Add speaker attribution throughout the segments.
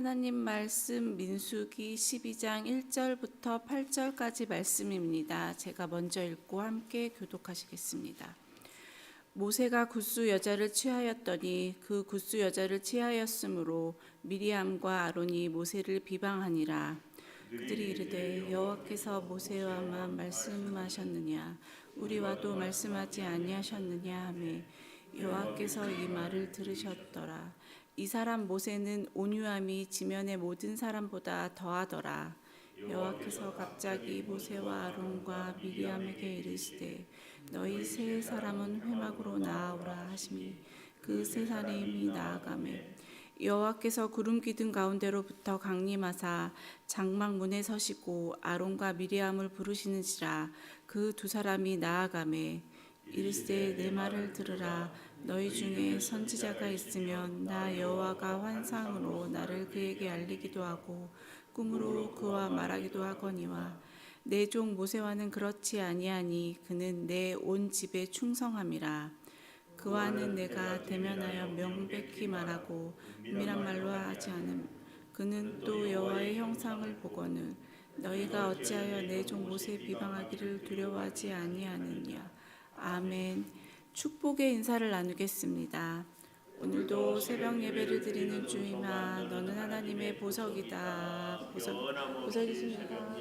Speaker 1: 하나님 말씀 민수기 12장 1절부터 8절까지 말씀입니다. 제가 먼저 읽고 함께 교독하시겠습니다. 모세가 굿수 여자를 취하였더니 그 굿수 여자를 취하였으므로 미리암과 아론이 모세를 비방하니라. 그들이 이르되 여호와께서 모세와만 말씀하셨느냐 우리와도 말씀하지 아니하셨느냐 하매 여호와께서 이 말을 들으셨더라. 이 사람 모세는 온유함이 지면의 모든 사람보다 더하더라. 여호와께서 갑자기 모세와 아론과 미리암에게 이르시되 너희 세 사람은 회막으로 나아오라 하시니 그 세 사람이 나아가매 여호와께서 구름 기둥 가운데로부터 강림하사 장막문에 서시고 아론과 미리암을 부르시는지라. 그 두 사람이 나아가매 이르시되 내 말을 들으라. 너희 중에 선지자가 있으면 나 여호와가 환상으로 나를 그에게 알리기도 하고 꿈으로 그와 말하기도 하거니와 내 종 모세와는 그렇지 아니하니 그는 내 온 집에 충성함이라. 그와는 내가 대면하여 명백히 말하고 은밀한 말로 하지 않음. 그는 또 여호와의 형상을 보거늘 너희가 어찌하여 내 종 모세 비방하기를 두려워하지 아니하느냐. 아멘. 축복의 인사를 나누겠습니다. 오늘도 새벽 예배를 드리는 주임아, 너는 하나님의 보석이다. 보석이십니다.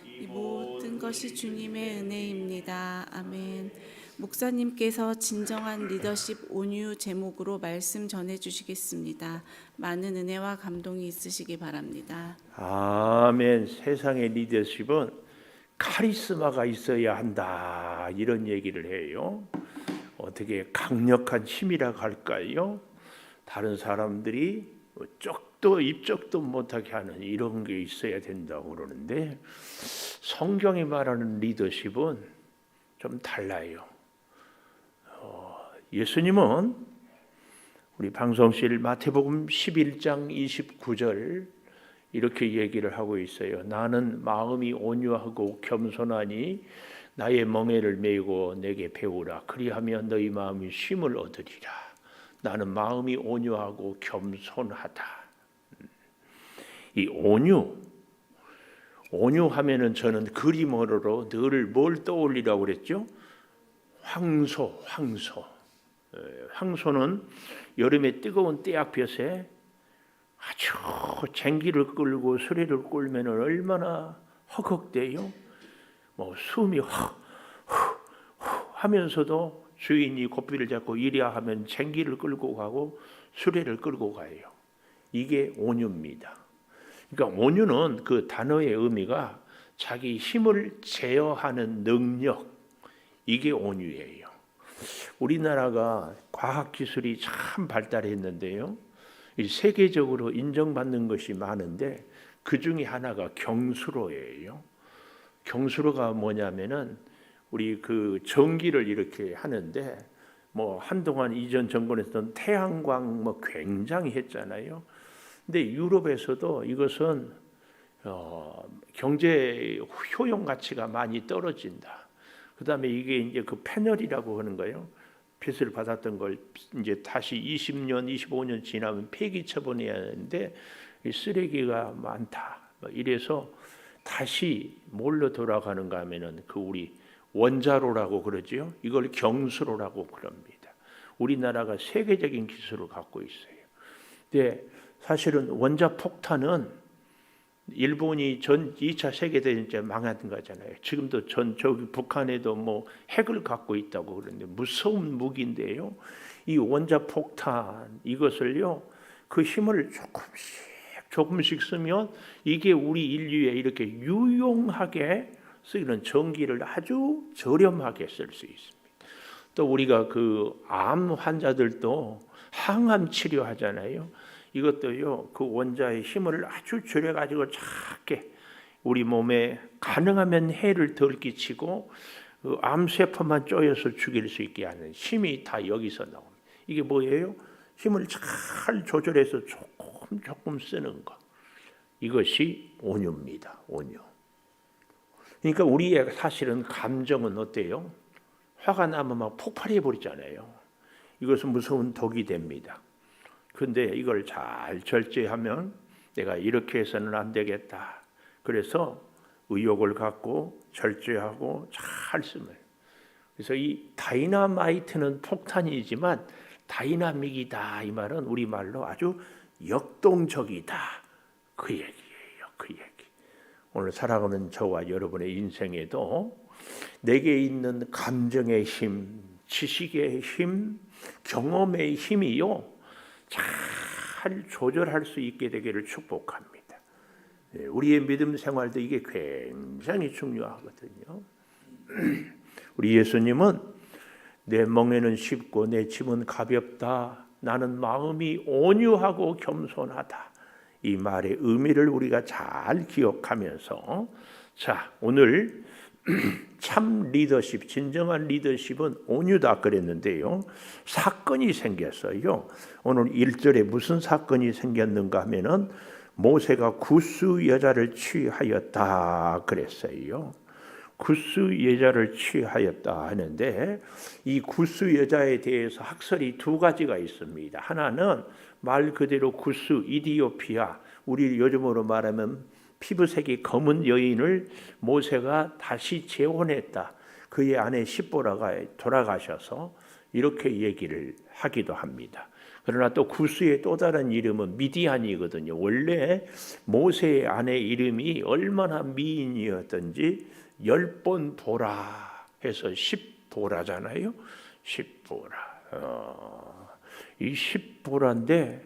Speaker 1: 이 모든 것이 주님의 은혜입니다. 아멘. 목사님께서 진정한 리더십 온유 제목으로 말씀 전해주시겠습니다. 많은 은혜와 감동이 있으시기 바랍니다.
Speaker 2: 아멘. 세상의 리더십은 카리스마가 있어야 한다 이런 얘기를 해요. 어떻게 강력한 힘이라고 할까요? 다른 사람들이 쪽도 입적도 못하게 하는 이런 게 있어야 된다고 그러는데 성경이 말하는 리더십은 좀 달라요. 예수님은 우리 방송실 마태복음 11장 29절 이렇게 얘기를 하고 있어요. 나는 마음이 온유하고 겸손하니 나의 멍에를 메고 내게 배우라. 그리하면 너희 마음이 쉼을 얻으리라. 나는 마음이 온유하고 겸손하다. 이 온유하면은 저는 그림으로 늘 뭘 떠올리라고 그랬죠? 황소. 황소는 여름에 뜨거운 떼약볕에 아주 쟁기를 끌고 수레를 끌면 얼마나 허걱대요. 숨이 하면서도 주인이 고삐를 잡고 이리야 하면 쟁기를 끌고 가고 수레를 끌고 가요. 이게 온유입니다. 그러니까 온유는 그 단어의 의미가 자기 힘을 제어하는 능력, 이게 온유예요. 우리나라가 과학기술이 참 발달했는데요. 세계적으로 인정받는 것이 많은데 그 중에 하나가 경수로예요. 경수로가 뭐냐면은 우리 그 전기를 이렇게 하는데 한동안 이전 정권에서는 태양광 굉장히 했잖아요. 근데 유럽에서도 이것은 경제 효용 가치가 많이 떨어진다. 그다음에 이게 이제 그 패널이라고 하는 거예요. 빚을 받았던 걸 이제 다시 20년, 25년 지나면 폐기 처분해야 하는데 쓰레기가 많다. 이래서 다시 뭘로 돌아가는가 하면은 그 우리 원자로라고 그러죠. 이걸 경수로라고 그럽니다. 우리나라가 세계적인 기술을 갖고 있어요. 근데 사실은 원자폭탄은 일본이 전 2차 세계대전 망한 거잖아요. 지금도 저기 북한에도 핵을 갖고 있다고 그러는데 무서운 무기인데요. 이 원자폭탄 이것을요, 그 힘을 조금씩 쓰면 이게 우리 인류에 이렇게 유용하게 쓰이는 전기를 아주 저렴하게 쓸 수 있습니다. 또 우리가 그 암 환자들도 항암 치료하잖아요. 이것도요, 그 원자의 힘을 아주 줄여가지고 작게 우리 몸에 가능하면 해를 덜 끼치고 그 암세포만 쪼여서 죽일 수 있게 하는 힘이 다 여기서 나옵니다. 이게 뭐예요? 힘을 잘 조절해서 조금 쓰는 것. 이것이 온유입니다. 온유. 그러니까 우리의 사실은 감정은 어때요? 화가 나면 막 폭발해 버리잖아요. 이것은 무서운 독이 됩니다. 근데 이걸 잘 절제하면 내가 이렇게 해서는 안 되겠다. 그래서 의욕을 갖고 절제하고 잘 쓰면. 그래서 이 다이나마이트는 폭탄이지만 다이나믹이다 이 말은 우리말로 아주 역동적이다 그 얘기예요. 그 얘기. 오늘 살아가는 저와 여러분의 인생에도 내게 있는 감정의 힘, 지식의 힘, 경험의 힘이요 잘 조절할 수 있게 되기를 축복합니다. 우리의 믿음 생활도 이게 굉장히 중요하거든요. 우리 예수님은 내 멍에는 쉽고 내 짐은 가볍다. 나는 마음이 온유하고 겸손하다. 이 말의 의미를 우리가 잘 기억하면서 자 오늘 참 리더십, 진정한 리더십은 온유다 그랬는데요. 사건이 생겼어요. 오늘 1절에 무슨 사건이 생겼는가 하면은 모세가 구스 여자를 취하였다 그랬어요. 구스 여자를 취하였다 하는데 이 구스 여자에 대해서 학설이 두 가지가 있습니다. 하나는 말 그대로 구스 이디오피아, 우리 요즘으로 말하면 피부색이 검은 여인을 모세가 다시 재혼했다. 그의 아내 십보라가 돌아가셔서 이렇게 얘기를 하기도 합니다. 그러나 또 구스의 또 다른 이름은 미디안이거든요. 원래 모세의 아내 이름이 얼마나 미인이었던지 10번 보라 해서 10보라잖아요. 10보라. 이 10보라인데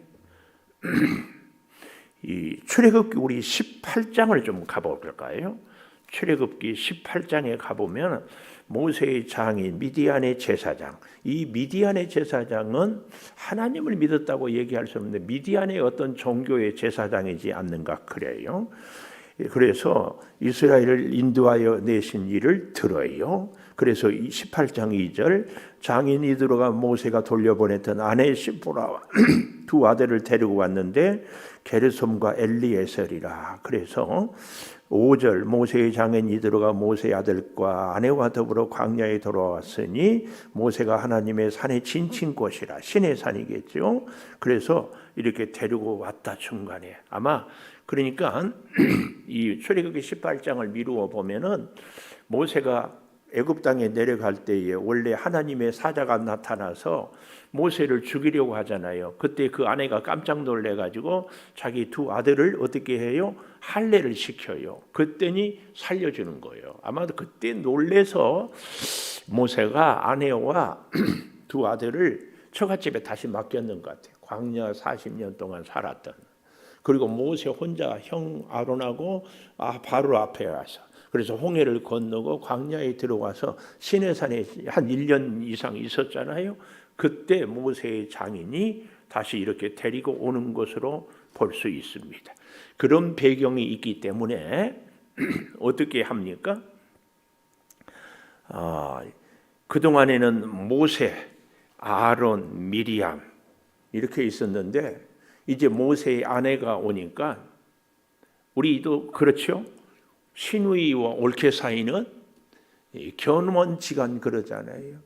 Speaker 2: 이 출애굽기 우리 18장을 좀 가볼까요? 출애굽기 18장에 가보면 모세의 장인 미디안의 제사장, 이 미디안의 제사장은 하나님을 믿었다고 얘기할 수 없는데 미디안의 어떤 종교의 제사장이지 않는가 그래요. 그래서 이스라엘을 인도하여 내신 일을 들어요. 그래서 18장 2절 장인이 들어가 모세가 돌려보냈던 아내 십보라와 두 아들을 데리고 왔는데 게르솜과 엘리에셀이라. 그래서 5절 모세의 장인이 들어가 모세의 아들과 아내와 더불어 광야에 돌아왔으니 모세가 하나님의 산에 진친 곳이라. 신의 산이겠죠. 그래서 이렇게 데리고 왔다 중간에. 아마 그러니까 이 출애굽기 18장을 미루어 보면은 모세가 애굽 땅에 내려갈 때에 원래 하나님의 사자가 나타나서 모세를 죽이려고 하잖아요. 그때 그 아내가 깜짝 놀래 가지고 자기 두 아들을 어떻게 해요? 할례를 시켜요. 그때니 살려주는 거예요. 아마도 그때 놀래서 모세가 아내와 두 아들을 처갓집에 다시 맡겼는 것 같아요. 광야 40년 동안 살았던. 그리고 모세 혼자 형 아론하고 바로 앞에 와서 그래서 홍해를 건너고 광야에 들어와서 시내산에 한 1년 이상 있었잖아요. 그때 모세의 장인이 다시 이렇게 데리고 오는 것으로 볼 수 있습니다. 그런 배경이 있기 때문에 어떻게 합니까? 그동안에는 모세, 아론, 미리암 이렇게 있었는데 이제 모세의 아내가 오니까 우리도 그렇죠. 시누이와 올케 사이는 견원지간 그러잖아요.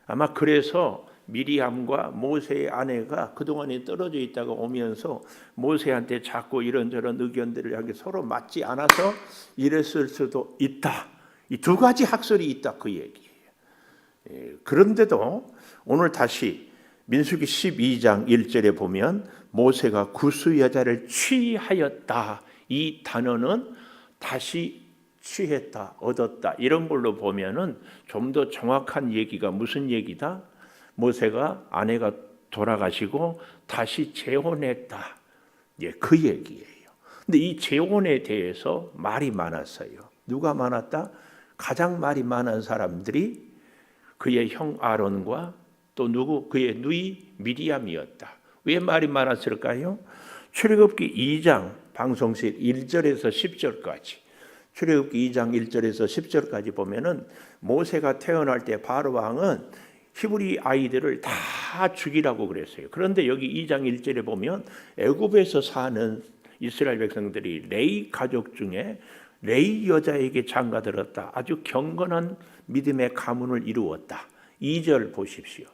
Speaker 2: 아마 그래서 미리암과 모세의 아내가 그동안에 떨어져 있다가 오면서 모세한테 자꾸 이런저런 의견들을 하기 서로 맞지 않아서 이랬을 수도 있다. 이 두 가지 학설이 있다 그 얘기예요. 그런데도 오늘 다시 민수기 12장 1절에 보면 모세가 구스 여자를 취하였다. 이 단어는 다시 취했다, 얻었다 이런 걸로 보면은 좀 더 정확한 얘기가 무슨 얘기다? 모세가 아내가 돌아가시고 다시 재혼했다. 예, 그 얘기예요. 근데 이 재혼에 대해서 말이 많았어요. 누가 많았다? 가장 말이 많은 사람들이 그의 형 아론과 또 누구? 그의 누이 미리암이었다. 왜 말이 많았을까요? 출애굽기 2장 방송실 1절에서 10절까지 출애굽기 2장 1절에서 10절까지 보면은 모세가 태어날 때 바로 왕은 히브리 아이들을 다 죽이라고 그랬어요. 그런데 여기 2장 1절에 보면 애굽에서 사는 이스라엘 백성들이 레위 가족 중에 레위 여자에게 장가들었다. 아주 경건한 믿음의 가문을 이루었다. 2절 보십시오.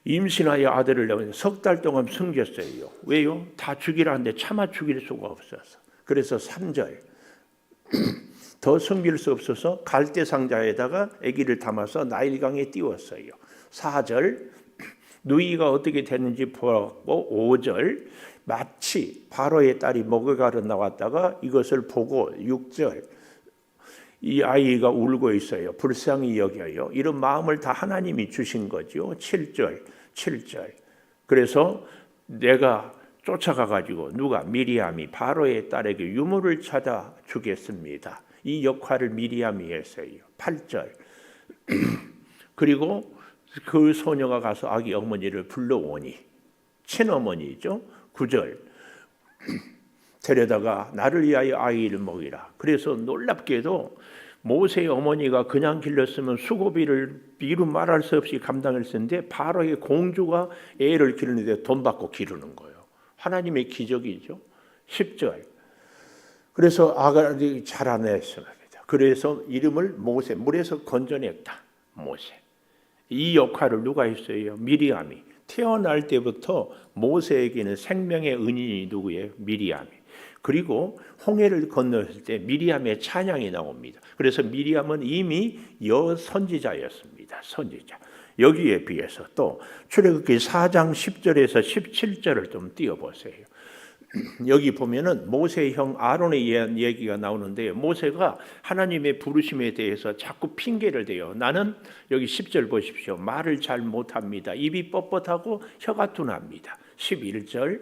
Speaker 2: 임신하여 아들을 낳으며 석 달 동안 숨겼어요. 왜요? 다 죽이라는데 차마 죽일 수가 없어서. 그래서 3절 더 숨길 수 없어서 갈대 상자에다가 아기를 담아서 나일강에 띄웠어요. 4절 누이가 어떻게 됐는지 보았고 5절 마치 바로의 딸이 먹을 가러 나왔다가 이것을 보고 6절 이 아이가 울고 있어요. 불쌍히 여겨요. 이런 마음을 다 하나님이 주신 거죠. 7절 그래서 내가 쫓아가 가지고 누가 미리암이 바로의 딸에게 유물을 찾아 주겠습니다. 이 역할을 미리암이 했어요. 8절 그리고 그 소녀가 가서 아기 어머니를 불러오니 친어머니죠. 9절 데려다가 나를 위하여 아이를 먹이라. 그래서 놀랍게도 모세의 어머니가 그냥 길렀으면 수고비를 이루 말할 수 없이 감당했었는데 바로의 공주가 애를 기르는데 돈 받고 기르는 거예요. 하나님의 기적이죠. 10절 그래서 아가를 자라냈습니다. 그래서 이름을 모세, 물에서 건져냈다. 모세. 이 역할을 누가 했어요? 미리암이. 태어날 때부터 모세에게는 생명의 은인이 누구예요? 미리암이. 그리고 홍해를 건넜을 때 미리암의 찬양이 나옵니다. 그래서 미리암은 이미 여선지자였습니다. 선지자. 여기에 비해서 또 출애굽기 4장 10절에서 17절을 좀 띄워보세요. 여기 보면은 모세의 형 아론에 의한 얘기가 나오는데 모세가 하나님의 부르심에 대해서 자꾸 핑계를 대요. 나는 여기 10절 보십시오. 말을 잘 못합니다. 입이 뻣뻣하고 혀가 둔합니다. 11절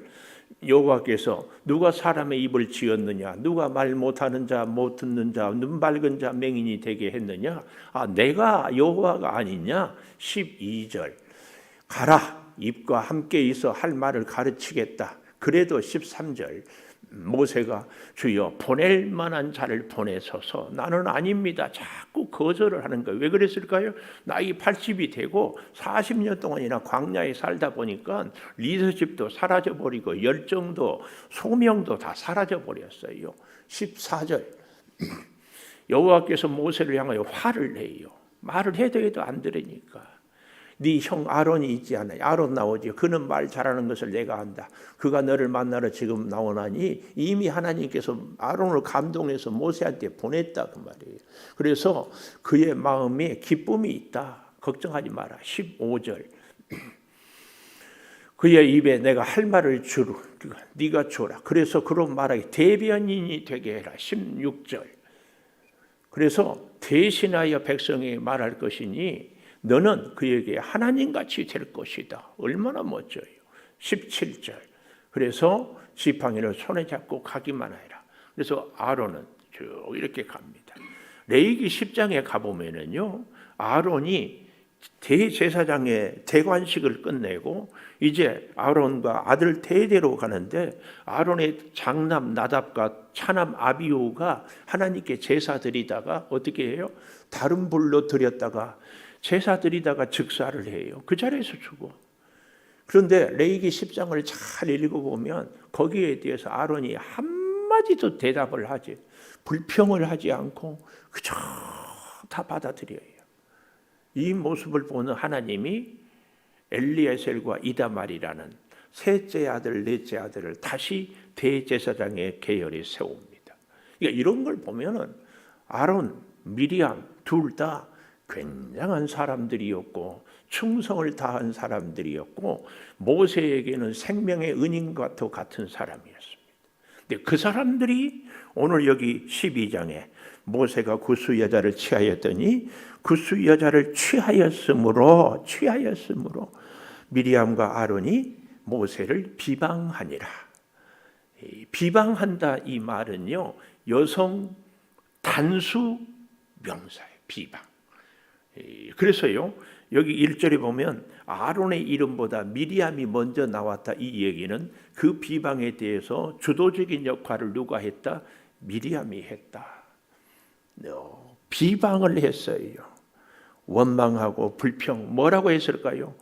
Speaker 2: 여호와께서 누가 사람의 입을 지었느냐? 누가 말 못하는 자, 못 듣는 자, 눈 밝은 자 맹인이 되게 했느냐? 내가 여호와가 아니냐? 12절 가라 입과 함께 있어 할 말을 가르치겠다. 그래도 13절 모세가 주여 보낼 만한 자를 보내소서. 나는 아닙니다. 자꾸 거절을 하는 거예요. 왜 그랬을까요? 나이 80이 되고 40년 동안이나 광야에 살다 보니까 리더십도 사라져버리고 열정도 소명도 다 사라져버렸어요. 14절 여호와께서 모세를 향하여 화를 내요. 말을 해도 안 들으니까. 네 형 아론이 있지 않아요? 아론 나오지. 그는 말 잘하는 것을 내가 안다. 그가 너를 만나러 지금 나오나니 이미 하나님께서 아론을 감동해서 모세한테 보냈다 그 말이에요. 그래서 그의 마음에 기쁨이 있다. 걱정하지 마라. 15절 그의 입에 내가 할 말을 주루 네가 주라. 그래서 그런 말하기 대변인이 되게 해라. 16절 그래서 대신하여 백성에게 말할 것이니 너는 그에게 하나님같이 될 것이다. 얼마나 멋져요. 17절 그래서 지팡이를 손에 잡고 가기만 해라. 그래서 아론은 쭉 이렇게 갑니다. 레위기 10장에 가보면은요 아론이 대제사장의 대관식을 끝내고 이제 아론과 아들 대대로 가는데 아론의 장남 나답과 차남 아비후가 하나님께 제사 드리다가 어떻게 해요? 다른 불로 드렸다가 제사 드리다가 즉사를 해요. 그 자리에서 죽어. 그런데 레위기 10장을 잘 읽어보면 거기에 대해서 아론이 한마디도 대답을 하지 불평을 하지 않고 그저 다 받아들여요. 이 모습을 보는 하나님이 엘리에셀과 이다말이라는 셋째 아들, 넷째 아들을 다시 대제사장의 계열에 세웁니다. 그러니까 이런 걸 보면은 아론, 미리암 둘 다 굉장한 사람들이었고 충성을 다한 사람들이었고 모세에게는 생명의 은인과 같은 사람이었습니다. 근데 그 사람들이 오늘 여기 12장에 모세가 구스 여자를 취하였더니 구스 여자를 취하였으므로 미리암과 아론이 모세를 비방하니라. 비방한다 이 말은요 여성 단수 명사예요. 비방. 그래서요 여기 1절에 보면 아론의 이름보다 미리암이 먼저 나왔다. 이 얘기는 그 비방에 대해서 주도적인 역할을 누가 했다? 미리암이 했다. 비방을 했어요. 원망하고 불평. 뭐라고 했을까요?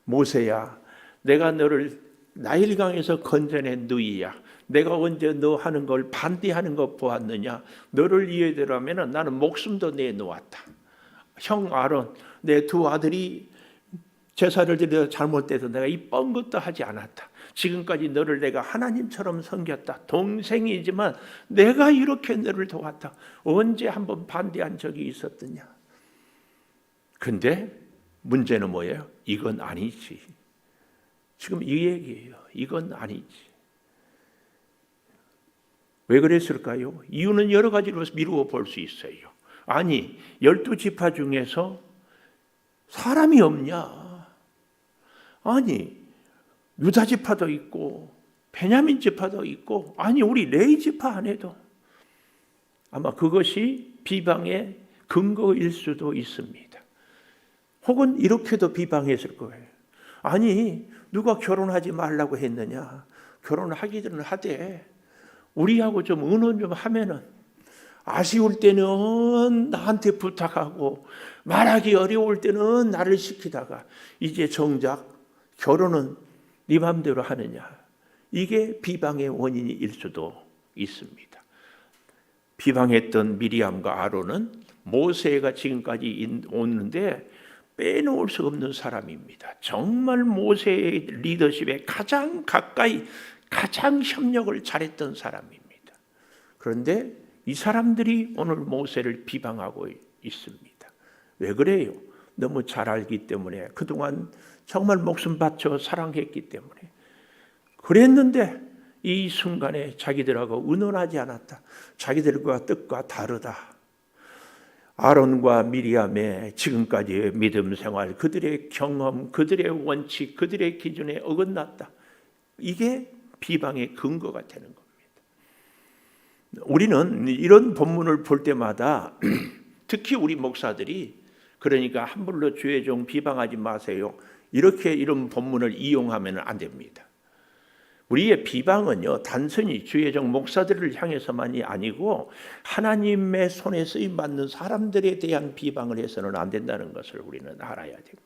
Speaker 2: 모세야 내가 너를 나일강에서 건져낸 누이야. 내가 언제 너 하는 걸 반대하는 것 보았느냐? 너를 이해대로하면 나는 목숨도 내놓았다. 형 아론 내 두 아들이 제사를 드려 잘못돼도 내가 이 뻔 것도 하지 않았다. 지금까지 너를 내가 하나님처럼 섬겼다. 동생이지만 내가 이렇게 너를 도왔다. 언제 한번 반대한 적이 있었더냐? 근데 문제는 뭐예요? 이건 아니지. 지금 이 얘기예요. 이건 아니지. 왜 그랬을까요? 이유는 여러 가지로 미루어 볼 수 있어요. 아니, 12지파 중에서 사람이 없냐? 아니, 유다 지파도 있고 베냐민 지파도 있고, 아니 우리 레위 지파 안에도. 아마 그것이 비방의 근거일 수도 있습니다. 혹은 이렇게도 비방했을 거예요. 아니, 누가 결혼하지 말라고 했느냐? 결혼하기는 하되 우리하고 좀 의논 좀 하면은, 아쉬울 때는 나한테 부탁하고 말하기 어려울 때는 나를 시키다가 이제 정작 결혼은 네 맘대로 하느냐? 이게 비방의 원인일 수도 있습니다. 비방했던 미리암과 아론은 모세가 지금까지 오는데 빼놓을 수 없는 사람입니다. 정말 모세의 리더십에 가장 가까이, 가장 협력을 잘했던 사람입니다. 그런데 이 사람들이 오늘 모세를 비방하고 있습니다. 왜 그래요? 너무 잘 알기 때문에, 그동안 정말 목숨 바쳐 사랑했기 때문에. 그랬는데 이 순간에 자기들하고 의논하지 않았다. 자기들과 뜻과 다르다. 아론과 미리암의 지금까지의 믿음 생활, 그들의 경험, 그들의 원칙, 그들의 기준에 어긋났다. 이게 비방의 근거가 되는 겁니다. 우리는 이런 본문을 볼 때마다 특히 우리 목사들이, 그러니까 함부로 주의 종 비방하지 마세요, 이렇게 이런 본문을 이용하면 안 됩니다. 우리의 비방은요, 단순히 주의 종 목사들을 향해서만이 아니고 하나님의 손에 쓰임 받는 사람들에 대한 비방을 해서는 안 된다는 것을 우리는 알아야 됩니다.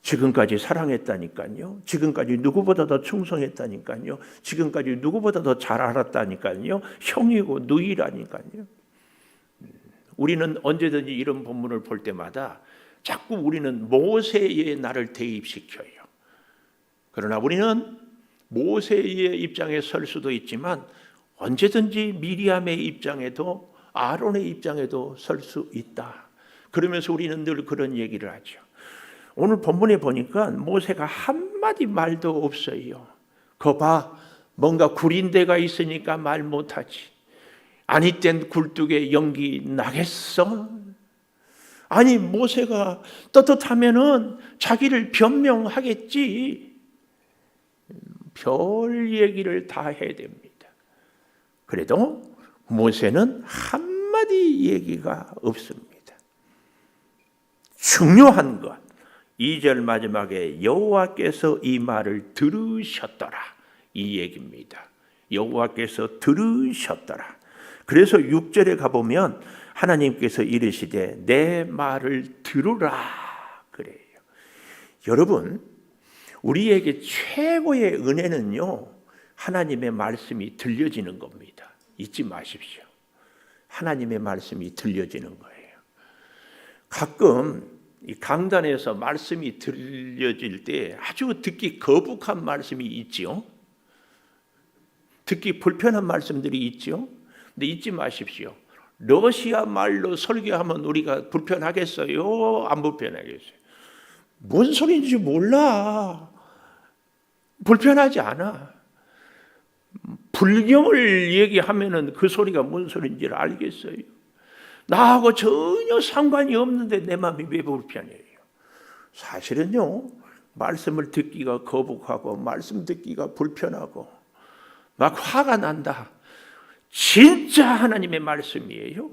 Speaker 2: 지금까지 사랑했다니까요. 지금까지 누구보다 더 충성했다니까요. 지금까지 누구보다 더 잘 알았다니까요. 형이고 누이라니까요. 우리는 언제든지 이런 본문을 볼 때마다 자꾸 우리는 모세의 나를 대입시켜요. 그러나 우리는 모세의 입장에 설 수도 있지만 언제든지 미리암의 입장에도 아론의 입장에도 설 수 있다. 그러면서 우리는 늘 그런 얘기를 하죠. 오늘 본문에 보니까 모세가 한마디 말도 없어요. 거 봐, 뭔가 구린 데가 있으니까 말 못하지. 아니 땐 굴뚝에 연기 나겠어? 아니, 모세가 떳떳하면은 자기를 변명하겠지. 별 얘기를 다 해야 됩니다. 그래도 모세는 한마디 얘기가 없습니다. 중요한 것, 2절 마지막에 여호와께서 이 말을 들으셨더라, 이 얘기입니다. 여호와께서 들으셨더라. 그래서 6절에 가보면 하나님께서 이르시되 내 말을 들으라 그래요. 여러분, 우리에게 최고의 은혜는요, 하나님의 말씀이 들려지는 겁니다. 잊지 마십시오. 하나님의 말씀이 들려지는 거예요. 가끔 이 강단에서 말씀이 들려질 때 아주 듣기 거북한 말씀이 있지요. 듣기 불편한 말씀들이 있지요. 근데 잊지 마십시오. 러시아 말로 설교하면 우리가 불편하겠어요? 안 불편하겠어요? 뭔 소리인지 몰라. 불편하지 않아. 불경을 얘기하면은 그 소리가 뭔 소리인지를 알겠어요. 나하고 전혀 상관이 없는데 내 마음이 왜 불편해요? 사실은요, 말씀을 듣기가 거북하고 말씀 듣기가 불편하고 막 화가 난다. 진짜 하나님의 말씀이에요.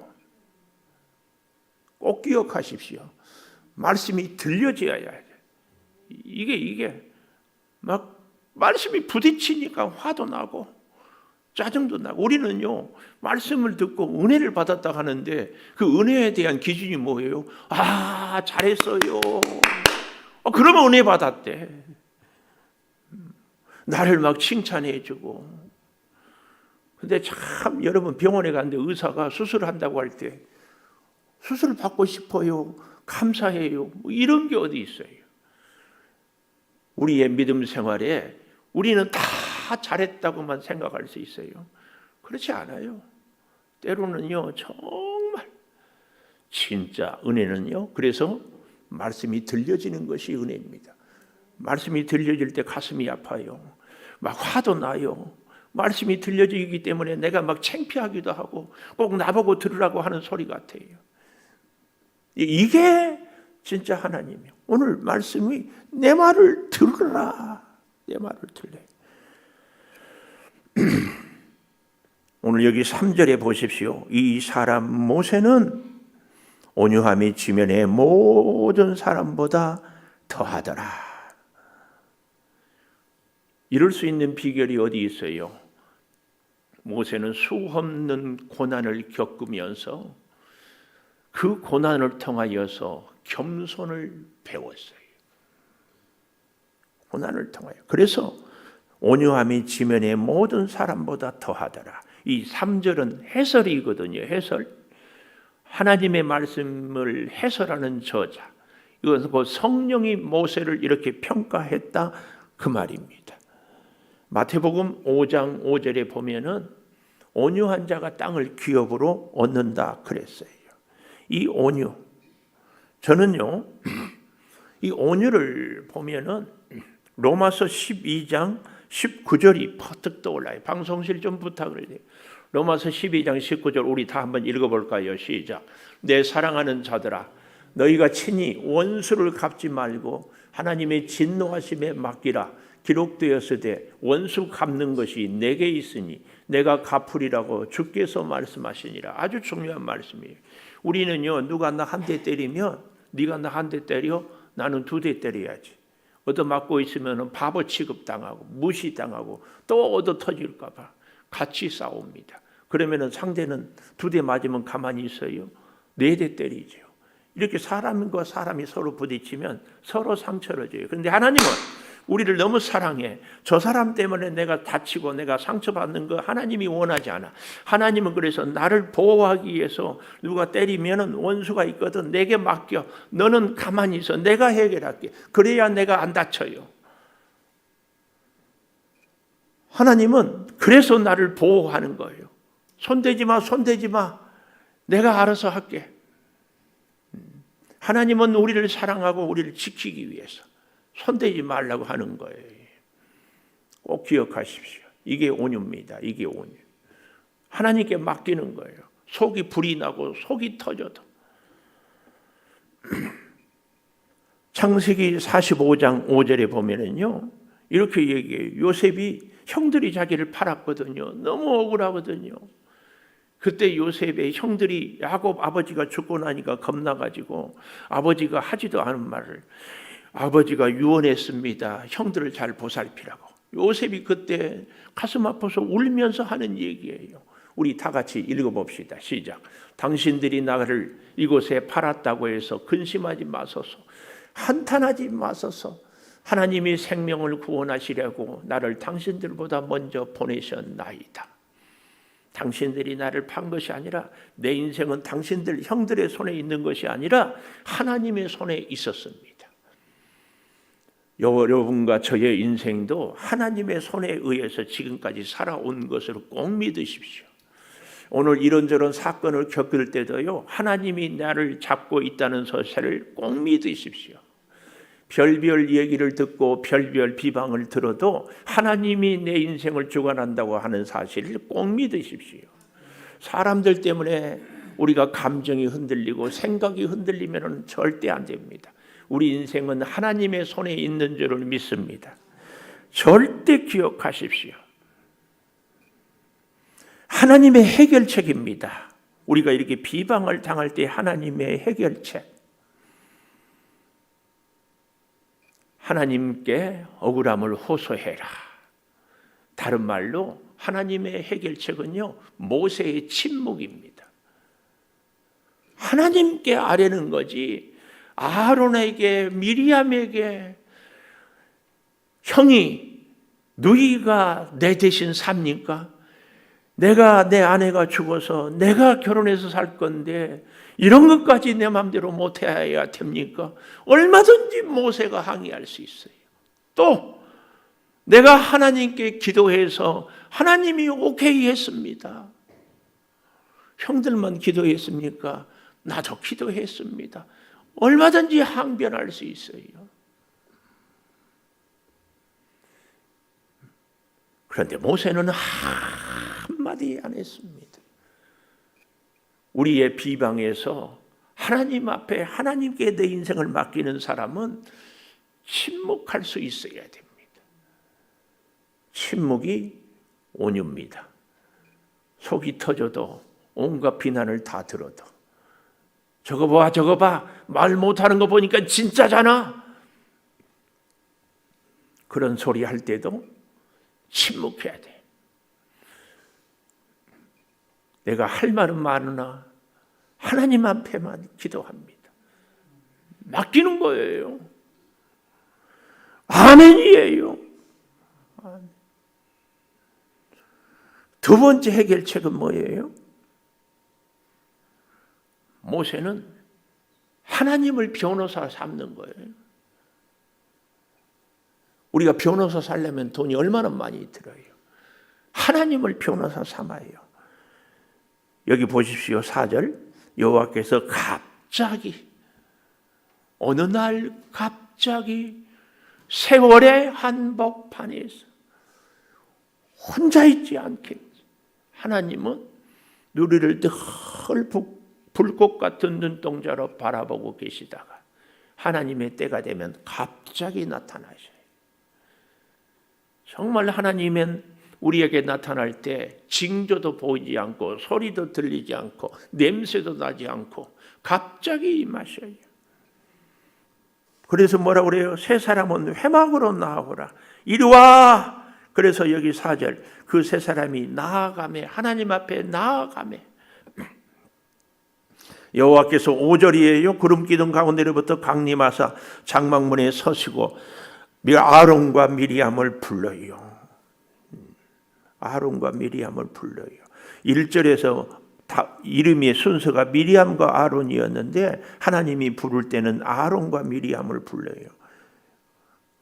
Speaker 2: 꼭 기억하십시오. 말씀이 들려져야 돼. 이게 막 말씀이 부딪히니까 화도 나고 짜증도 나고. 우리는요, 말씀을 듣고 은혜를 받았다 하는데 그 은혜에 대한 기준이 뭐예요? 아, 잘했어요. 그러면 은혜 받았대. 나를 막 칭찬해 주고. 근데 참 여러분, 병원에 갔는데 의사가 수술을 한다고 할 때 수술을 받고 싶어요? 감사해요. 뭐 이런 게 어디 있어요? 우리의 믿음 생활에 우리는 다 잘했다고만 생각할 수 있어요. 그렇지 않아요. 때로는요, 정말 진짜 은혜는요, 그래서 말씀이 들려지는 것이 은혜입니다. 말씀이 들려질 때 가슴이 아파요. 막 화도 나요. 말씀이 들려지기 때문에 내가 막 창피하기도 하고 꼭 나보고 들으라고 하는 소리 같아요. 이게 진짜 하나님이요. 오늘 말씀이 내 말을 들으라. 내 말을 들래. 오늘 여기 3절에 보십시오. 이 사람 모세는 온유함이 지면의 모든 사람보다 더하더라. 이럴 수 있는 비결이 어디 있어요? 모세는 수없는 고난을 겪으면서 그 고난을 통하여서 겸손을 배웠어요. 고난을 통하여. 그래서 온유함이 지면의 모든 사람보다 더하더라. 이 3절은 해설이거든요. 해설. 하나님의 말씀을 해설하는 저자. 이것은 그 성령이 모세를 이렇게 평가했다 그 말입니다. 마태복음 5장 5절에 보면은 온유한 자가 땅을 기업으로 얻는다 그랬어요. 이 온유, 저는요 이 온유를 보면은 로마서 12장 19절이 퍼뜩 떠올라요. 방송실 좀 부탁을 해요. 로마서 12장 19절 우리 다 한번 읽어볼까요? 시작. 내 사랑하는 자들아, 너희가 친히 원수를 갚지 말고 하나님의 진노하심에 맡기라. 기록되었으되 원수 갚는 것이 내게 있으니 내가 갚으리라고 주께서 말씀하시니라. 아주 중요한 말씀이에요. 우리는요, 누가 나 한 대 때리면 네가 나 한 대 때려, 나는 2대 때려야지. 얻어맞고 있으면 바보 취급당하고 무시당하고 또 얻어 터질까 봐 같이 싸웁니다. 그러면 상대는 2대 맞으면 가만히 있어요? 4대 때리죠. 이렇게 사람과 사람이 서로 부딪히면 서로 상처를 줘요. 그런데 하나님은 우리를 너무 사랑해. 저 사람 때문에 내가 다치고 내가 상처받는 거 하나님이 원하지 않아. 하나님은 그래서 나를 보호하기 위해서 누가 때리면 원수가 있거든. 내게 맡겨. 너는 가만히 있어. 내가 해결할게. 그래야 내가 안 다쳐요. 하나님은 그래서 나를 보호하는 거예요. 손대지 마, 손대지 마. 내가 알아서 할게. 하나님은 우리를 사랑하고 우리를 지키기 위해서 손대지 말라고 하는 거예요. 꼭 기억하십시오. 이게 온유입니다. 이게 온유. 하나님께 맡기는 거예요. 속이 불이 나고 속이 터져도. 창세기 45장 5절에 보면은요, 이렇게 얘기해요. 요셉이 형들이 자기를 팔았거든요. 너무 억울하거든요. 그때 요셉의 형들이 야곱 아버지가 죽고 나니까 겁나가지고 아버지가 하지도 않은 말을, 아버지가 유언했습니다. 형들을 잘 보살피라고. 요셉이 그때 가슴 아파서 울면서 하는 얘기예요. 우리 다 같이 읽어봅시다. 시작. 당신들이 나를 이곳에 팔았다고 해서 근심하지 마소서. 한탄하지 마소서. 하나님이 생명을 구원하시려고 나를 당신들보다 먼저 보내셨나이다. 당신들이 나를 판 것이 아니라 내 인생은 당신들 형들의 손에 있는 것이 아니라 하나님의 손에 있었습니다. 여러분과 저의 인생도 하나님의 손에 의해서 지금까지 살아온 것으로 꼭 믿으십시오. 오늘 이런저런 사건을 겪을 때도요, 하나님이 나를 잡고 있다는 사실을 꼭 믿으십시오. 별별 얘기를 듣고 별별 비방을 들어도 하나님이 내 인생을 주관한다고 하는 사실을 꼭 믿으십시오. 사람들 때문에 우리가 감정이 흔들리고 생각이 흔들리면 절대 안 됩니다. 우리 인생은 하나님의 손에 있는 줄을 믿습니다. 절대 기억하십시오. 하나님의 해결책입니다. 우리가 이렇게 비방을 당할 때 하나님의 해결책. 하나님께 억울함을 호소해라. 다른 말로 하나님의 해결책은요, 모세의 침묵입니다. 하나님께 아뢰는 거지. 아론에게, 미리암에게, 형이 너희가 내 대신 삽니까? 내가 내 아내가 죽어서 내가 결혼해서 살 건데 이런 것까지 내 마음대로 못해야 됩니까? 얼마든지 모세가 항의할 수 있어요. 또 내가 하나님께 기도해서 하나님이 오케이 했습니다. 형들만 기도했습니까? 나도 기도했습니다. 얼마든지 항변할 수 있어요. 그런데 모세는 한마디 안 했습니다. 우리의 비방에서 하나님 앞에 하나님께 내 인생을 맡기는 사람은 침묵할 수 있어야 됩니다. 침묵이 온유입니다. 속이 터져도 온갖 비난을 다 들어도 저거 봐 말 못하는 거 보니까 진짜잖아. 그런 소리 할 때도 침묵해야 돼. 내가 할 말은 많으나 하나님 앞에만 기도합니다. 맡기는 거예요. 아멘이에요. 아멘. 두 번째 해결책은 뭐예요? 모세는 하나님을 변호사 삼는 거예요. 우리가 변호사 살려면 돈이 얼마나 많이 들어요. 하나님을 변호사 삼아요. 여기 보십시오. 4절 여호와께서 갑자기 어느 날 갑자기 세월의 한복판에서 혼자 있지 않겠지. 하나님은 우리를 늘 불꽃 같은 눈동자로 바라보고 계시다가 하나님의 때가 되면 갑자기 나타나셔요. 정말 하나님은 우리에게 나타날 때 징조도 보이지 않고 소리도 들리지 않고 냄새도 나지 않고 갑자기 임하셔요. 그래서 뭐라고 그래요? 세 사람은 회막으로 나아오라. 이리 와. 그래서 여기 4절 그 세 사람이 나아가매 하나님 앞에 나아가매 여호와께서 5절이에요. 구름 기둥 가운데로부터 강림하사 장막문에 서시고 아론과 미리암을 불러요. 아론과 미리암을 불러요. 1절에서 이름의 순서가 미리암과 아론이었는데 하나님이 부를 때는 아론과 미리암을 불러요.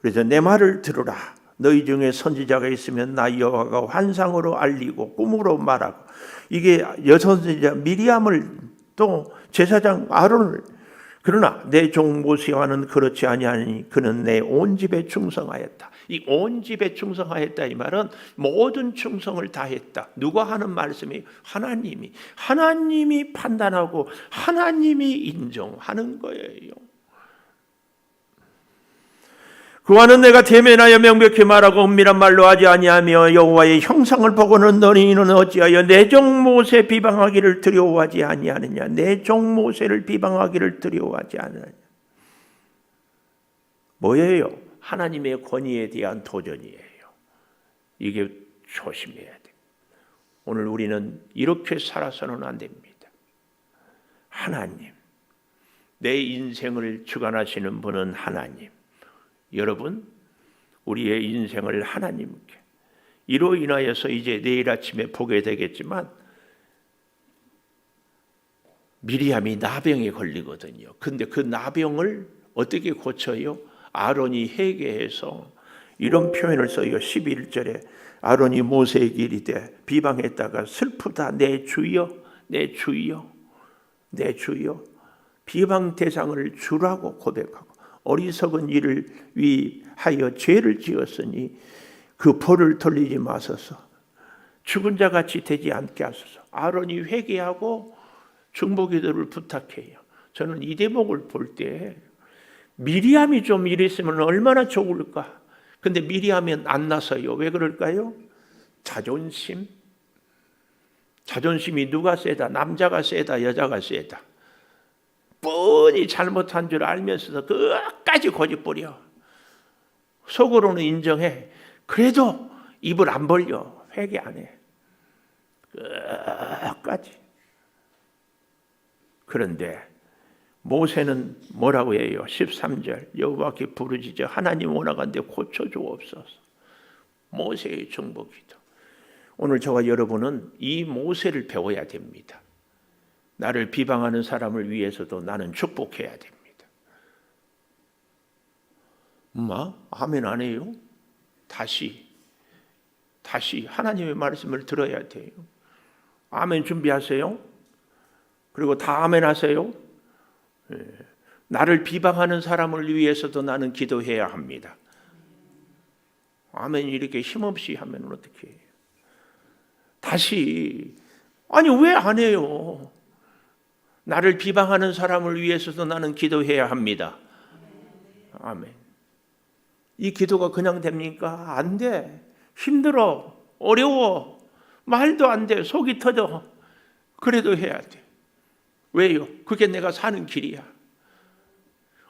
Speaker 2: 그래서 내 말을 들으라. 너희 중에 선지자가 있으면 나 여호와가 환상으로 알리고 꿈으로 말하고. 이게 여선지자 미리암을 또 제사장 아론을 그러나 내 종 모세와는 그렇지 아니하니 그는 내 온 집에 충성하였다. 이 온 집에 충성하였다 이 말은 모든 충성을 다했다. 누가 하는 말씀이 하나님이 판단하고 하나님이 인정하는 거예요. 그와는 내가 대면하여 명백히 말하고 은밀한 말로 하지 아니하며 여호와의 형상을 보고는 너희는 어찌하여 내 종 모세 비방하기를 두려워하지 아니하느냐. 내 종 모세를 비방하기를 두려워하지 않느냐. 뭐예요? 하나님의 권위에 대한 도전이에요. 이게 조심해야 돼요. 오늘 우리는 이렇게 살아서는 안 됩니다. 하나님, 내 인생을 주관하시는 분은 하나님. 여러분, 우리의 인생을 하나님께 이로 인하여서 이제 내일 아침에 보게 되겠지만 미리암이 나병에 걸리거든요. 근데 그 나병을 어떻게 고쳐요? 아론이 회개해서 이런 표현을 써요. 11절에 아론이 모세에게 이르되 비방했다가 슬프다 내 주여 내 주여 내 주여. 비방 대상을 주라고 고백하고 어리석은 일을 위하여 죄를 지었으니 그 벌을 돌리지 마소서. 죽은 자같이 되지 않게 하소서. 아론이 회개하고 중보기도를 부탁해요. 저는 이 대목을 볼 때 미리암이 좀 이랬으면 얼마나 좋을까. 근데 미리암은 안 나서요. 왜 그럴까요? 자존심. 자존심이 누가 세다? 남자가 세다? 여자가 세다? 뻔히 잘못한 줄 알면서도 끝까지 고집부려. 속으로는 인정해. 그래도 입을 안 벌려. 회개 안 해. 끝까지. 그런데 모세는 뭐라고 해요? 13절 여호와께 부르짖어 하나님 원하건대 고쳐주옵소서. 모세의 중보기도. 오늘 저와 여러분은 이 모세를 배워야 됩니다. 나를 비방하는 사람을 위해서도 나는 축복해야 됩니다. 아멘 안 해요? 다시 하나님의 말씀을 들어야 돼요. 아멘 준비하세요. 그리고 다 아멘 하세요. 나를 비방하는 사람을 위해서도 나는 기도해야 합니다. 아멘 이렇게 힘없이 하면 어떻게 해요? 다시 아니 왜 안 해요? 나를 비방하는 사람을 위해서도 나는 기도해야 합니다. 아멘. 이 기도가 그냥 됩니까? 안 돼. 힘들어. 어려워. 말도 안 돼. 속이 터져. 그래도 해야 돼. 왜요? 그게 내가 사는 길이야.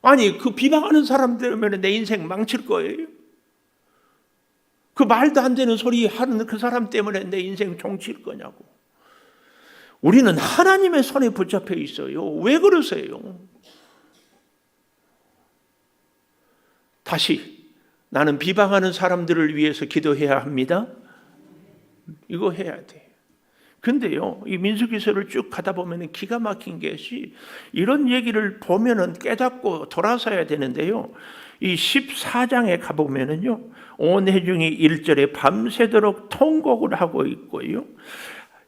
Speaker 2: 아니 그 비방하는 사람 때문에 내 인생 망칠 거예요? 그 말도 안 되는 소리 하는 그 사람 때문에 내 인생 종칠 거냐고. 우리는 하나님의 손에 붙잡혀 있어요. 왜 그러세요? 다시 나는 비방하는 사람들을 위해서 기도해야 합니다. 이거 해야 돼. 근데요, 이 민수기서를 쭉 가다 보면 기가 막힌 것이 이런 얘기를 보면은 깨닫고 돌아서야 되는데요. 이 14장에 가보면은요, 온 회중이 1절에 밤새도록 통곡을 하고 있고요.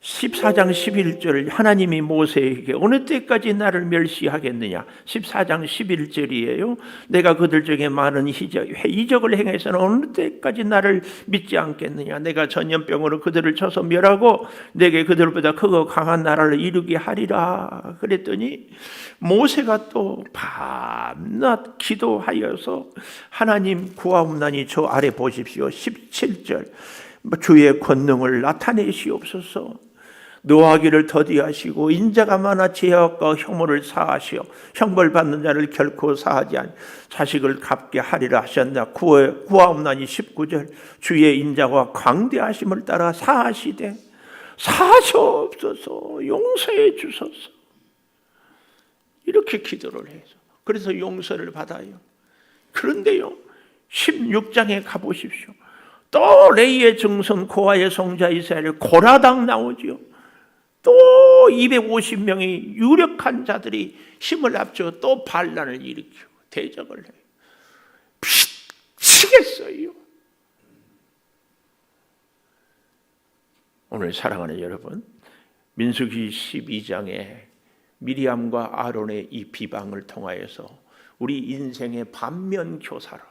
Speaker 2: 14장 11절 하나님이 모세에게 어느 때까지 나를 멸시하겠느냐. 14장 11절이에요. 내가 그들 중에 많은 이적을 행해서는 어느 때까지 나를 믿지 않겠느냐. 내가 전염병으로 그들을 쳐서 멸하고 내게 그들보다 크고 강한 나라를 이루게 하리라. 그랬더니 모세가 또 밤낮 기도하여서 하나님 구하옵나니 저 아래 보십시오. 17절 주의 권능을 나타내시옵소서. 노하기를 더디하시고 인자가 많아 죄악과 혐오를 사하시어 형벌받는 자를 결코 사하지 아니 자식을 갚게 하리라 하셨나. 구하옵나니 19절 주의 인자와 광대하심을 따라 사하시되 사하시옵소서. 용서해 주소서. 이렇게 기도를 해서 그래서 용서를 받아요. 그런데요 16장에 가보십시오. 또 레이의 증손 고아의 성자 이스라엘 고라당 나오죠. 또 250명의 유력한 자들이 힘을 합쳐 또 반란을 일으키고 대적을 해요. 미치겠어요. 오늘 사랑하는 여러분, 민수기 12장에 미리암과 아론의 이 비방을 통하여서 우리 인생의 반면교사로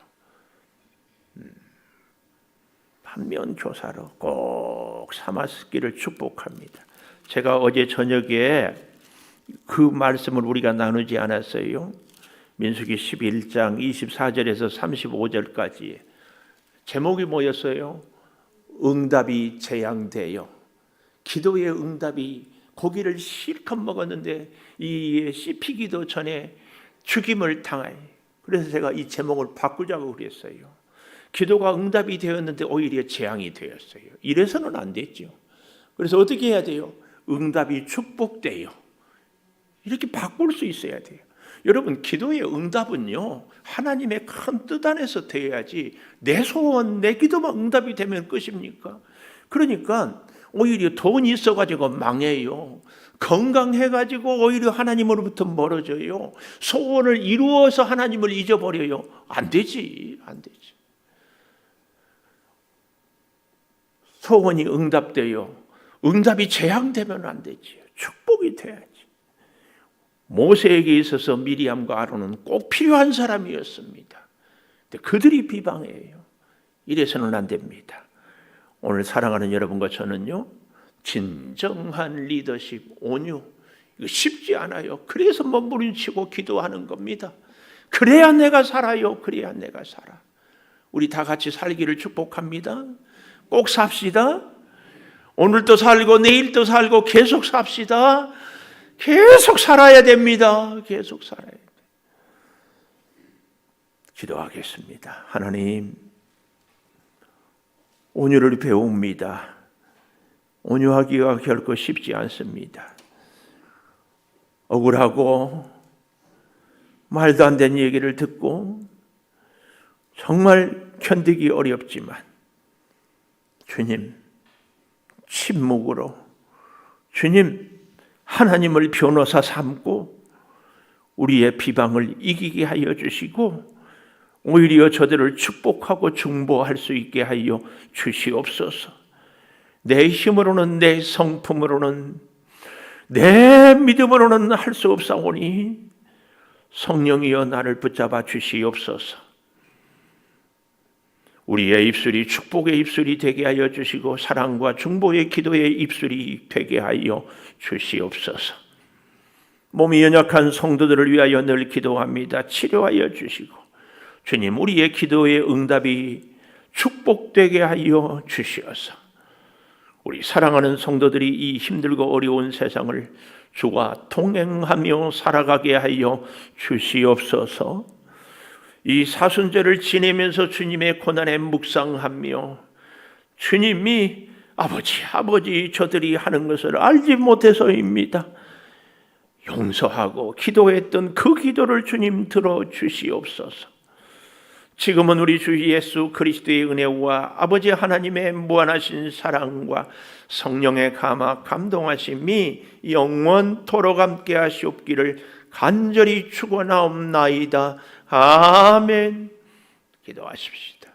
Speaker 2: 꼭 삼았기를 축복합니다. 제가 어제 저녁에 그 말씀을 우리가 나누지 않았어요. 민수기 11장 24절에서 35절까지 제목이 뭐였어요? 응답이 재앙되어. 기도의 응답이 고기를 실컷 먹었는데 이 씹히기도 전에 죽임을 당해. 그래서 제가 이 제목을 바꾸자고 그랬어요. 기도가 응답이 되었는데 오히려 재앙이 되었어요. 이래서는 안 됐죠. 그래서 어떻게 해야 돼요? 응답이 축복돼요. 이렇게 바꿀 수 있어야 돼요. 여러분, 기도의 응답은요, 하나님의 큰 뜻 안에서 되어야지 내 소원, 내 기도만 응답이 되면 끝입니까? 그러니까 오히려 돈이 있어가지고 망해요. 건강해가지고 오히려 하나님으로부터 멀어져요. 소원을 이루어서 하나님을 잊어버려요. 안 되지. 소원이 응답돼요. 응답이 재앙되면 안 되지. 축복이 돼야지. 모세에게 있어서 미리암과 아론은 꼭 필요한 사람이었습니다. 근데 그들이 비방해요. 이래서는 안 됩니다. 오늘 사랑하는 여러분과 저는요, 진정한 리더십, 온유, 이거 쉽지 않아요. 그래서 몸부림치고 기도하는 겁니다. 그래야 내가 살아요. 그래야 내가 살아. 우리 다 같이 살기를 축복합니다. 꼭 삽시다. 오늘도 살고 내일도 살고 계속 삽시다. 계속 살아야 됩니다. 계속 살아야 됩니다. 기도하겠습니다. 하나님, 온유를 배웁니다. 온유하기가 결코 쉽지 않습니다. 억울하고 말도 안 되는 얘기를 듣고 정말 견디기 어렵지만 주님, 침묵으로 주님 하나님을 변호사 삼고 우리의 비방을 이기게 하여 주시고 오히려 저들을 축복하고 중보할 수 있게 하여 주시옵소서. 내 힘으로는 내 성품으로는 내 믿음으로는 할 수 없사오니 성령이여 나를 붙잡아 주시옵소서. 우리의 입술이 축복의 입술이 되게 하여 주시고 사랑과 중보의 기도의 입술이 되게 하여 주시옵소서. 몸이 연약한 성도들을 위하여 늘 기도합니다. 치료하여 주시고 주님 우리의 기도의 응답이 축복되게 하여 주시어서 우리 사랑하는 성도들이 이 힘들고 어려운 세상을 주와 동행하며 살아가게 하여 주시옵소서. 이 사순절을 지내면서 주님의 고난에 묵상하며 주님이 아버지 저들이 하는 것을 알지 못해서입니다. 용서하고 기도했던 그 기도를 주님 들어주시옵소서. 지금은 우리 주 예수 그리스도의 은혜와 아버지 하나님의 무한하신 사랑과 성령의 감동하심이 영원토록 함께 하시옵기를 간절히 축원하옵나이다. 아멘. 기도하십시다.